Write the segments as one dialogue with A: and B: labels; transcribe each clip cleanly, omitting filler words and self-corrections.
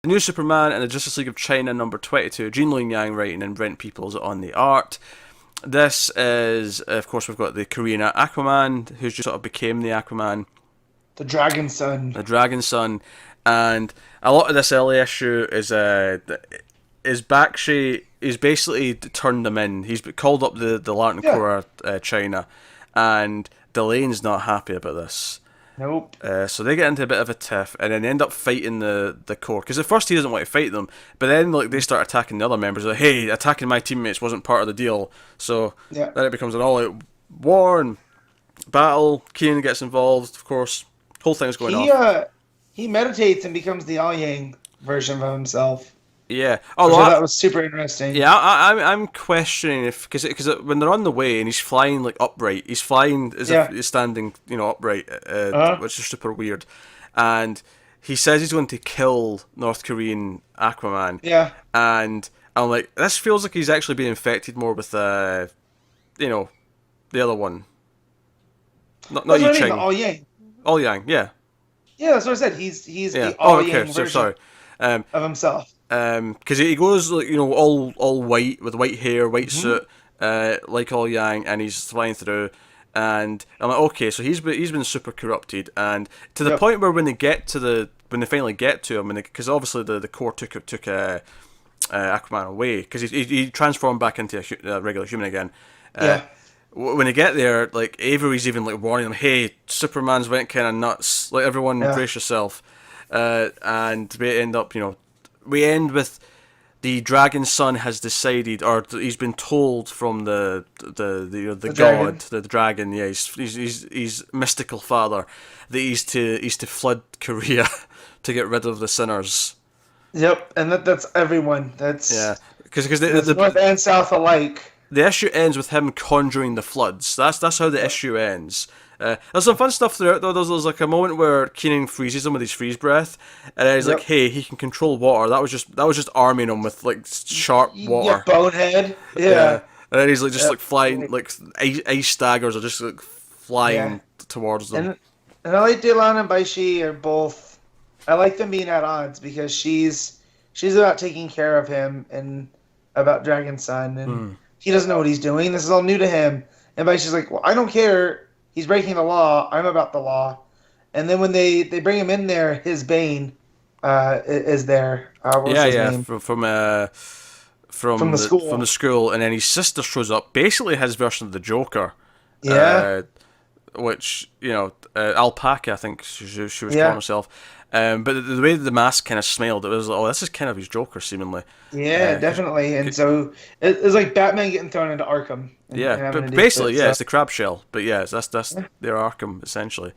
A: The New Superman and the Justice League of China number 22. Gene Luen Yang writing and Brent Peoples on the art. This is, of course, we've got the Korean Aquaman, who's just sort of became the Aquaman.
B: The Dragon Son.
A: The Dragon Son. And a lot of this early issue is Bakshi. He's basically turned them in. He's called up the Lantern Corps, China, and Delane's not happy about this.
B: Nope.
A: So they get into a bit of a tiff, and then they end up fighting the Corps. Because at first he doesn't want to fight them, but then like they start attacking the other members. Like, hey, attacking my teammates wasn't part of the deal. So then it becomes an all-out war and battle. Keenan gets involved, of course. Whole thing's going on.
B: He meditates and becomes the All Yang version of himself.
A: Yeah.
B: That was super interesting.
A: Yeah, I'm questioning if because when they're on the way and he's flying like upright, he's flying as if he's standing, upright, which is super weird. And he says he's going to kill North Korean Aquaman.
B: Yeah.
A: And I'm like, this feels like he's actually being infected more with the other one. Not Yi Ching.
B: All Yang.
A: All Yang, yeah.
B: Yeah, that's what I said. He's the All Yang version of himself.
A: Because he goes like all white with white hair, white suit, like All Yang, and he's flying through. And I'm like, okay, so he's been super corrupted, and to the point where when they finally get to him, because obviously the Corps took Aquaman away because he transformed back into a regular human again. When they get there, like Avery's even like warning them, "Hey, Superman's went kind of nuts. Like everyone, brace yourself." And we end up, we end with the Dragon Son has decided, or he's been told from the god,
B: dragon.
A: the dragon, he's mystical father, that he's to flood Korea to get rid of the sinners.
B: Yep, and that's everyone. That's
A: because
B: the north and south alike.
A: The issue ends with him conjuring the floods. That's how the issue ends. There's some fun stuff throughout though. There's like a moment where Keenan freezes him with his freeze breath, and then he's like, "Hey, he can control water." That was just arming him with like sharp water.
B: Yeah, bonehead. Yeah.
A: And then he's like just like flying, like ice daggers are just like flying towards them.
B: And I like Dylan and Baishi are both. I like them being at odds because she's about taking care of him and about Dragon Son, and he doesn't know what he's doing. This is all new to him. And Baishi's like, "Well, I don't care. He's breaking the law. I'm about the law." And then when they bring him in there, his Bane is there. From
A: the school, and then his sister shows up, basically his version of the Joker. Which Alpaca, I think she was calling herself. But the way the mask kind of smelled, it was like, oh, this is kind of his Joker, seemingly.
B: Yeah, definitely. And so it's like Batman getting thrown into Arkham.
A: But basically, it's the crab shell. But that's their Arkham essentially.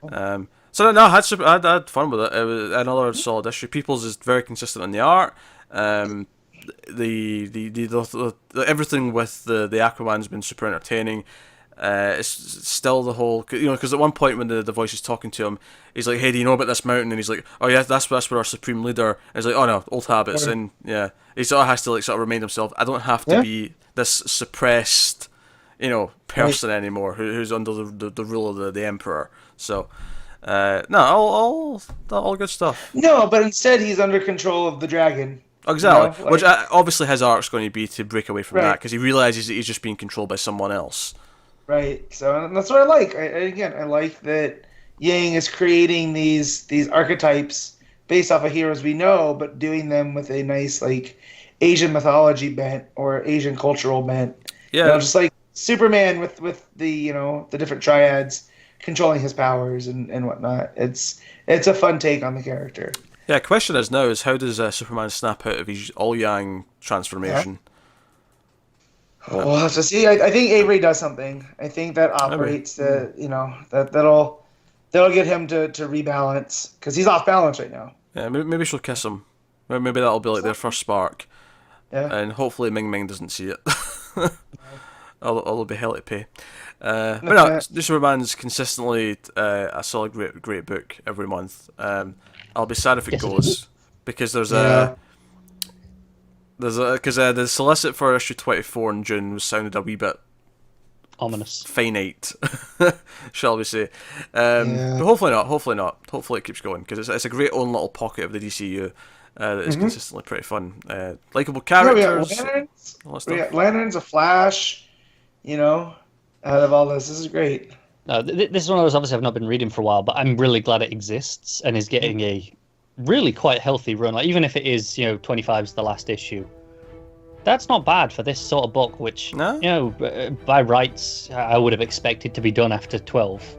A: So no, I had fun with it. It was another solid issue. People's is very consistent in the art. The everything with the Aquaman's been super entertaining. It's still the whole, because at one point when the voice is talking to him, he's like, "Hey, do you know about this mountain?" And he's like, "Oh yeah, that's where our supreme leader." And he's like, "Oh no, old habits." And he sort of has to sort of remind himself, "I don't have to be this suppressed, person anymore who's under the rule of the emperor." So, all good stuff.
B: No, but instead he's under control of the dragon.
A: Exactly, which obviously his arc's going to be to break away from that because he realizes that he's just being controlled by someone else.
B: Right, so that's what I like. I like that Yang is creating these archetypes based off of heroes we know, but doing them with a nice like Asian mythology bent or Asian cultural bent.
A: Yeah,
B: just like Superman with the the different triads controlling his powers and whatnot. It's a fun take on the character.
A: Yeah, question is how does Superman snap out of his all Yang transformation?
B: We'll have to see. I think Avery does something. I think that operates that'll get him to rebalance because he's off balance right now.
A: Yeah, maybe she'll kiss him. Maybe that'll be like their first spark.
B: Yeah.
A: And hopefully Ming Ming doesn't see it. It'll be hell to pay. But no, Superman's consistently a solid, great book every month. I'll be sad if it goes because the solicit for issue 24 in June sounded a wee bit
C: ominous,
A: finite, shall we say? But hopefully not. Hopefully it keeps going because it's a great own little pocket of the DCU. that is consistently pretty fun. Likeable
B: Yeah, we got
A: characters,
B: Lanterns.
A: all that
B: We
A: stuff.
B: got Lanterns, a Flash. Out of all this is great.
C: No, this is one of those, obviously I've not been reading for a while, but I'm really glad it exists and is getting a really quite healthy run. Like, even if it is, 25 is the last issue, that's not bad for this sort of book, which,
A: No?
C: by rights, I would have expected to be done after 12.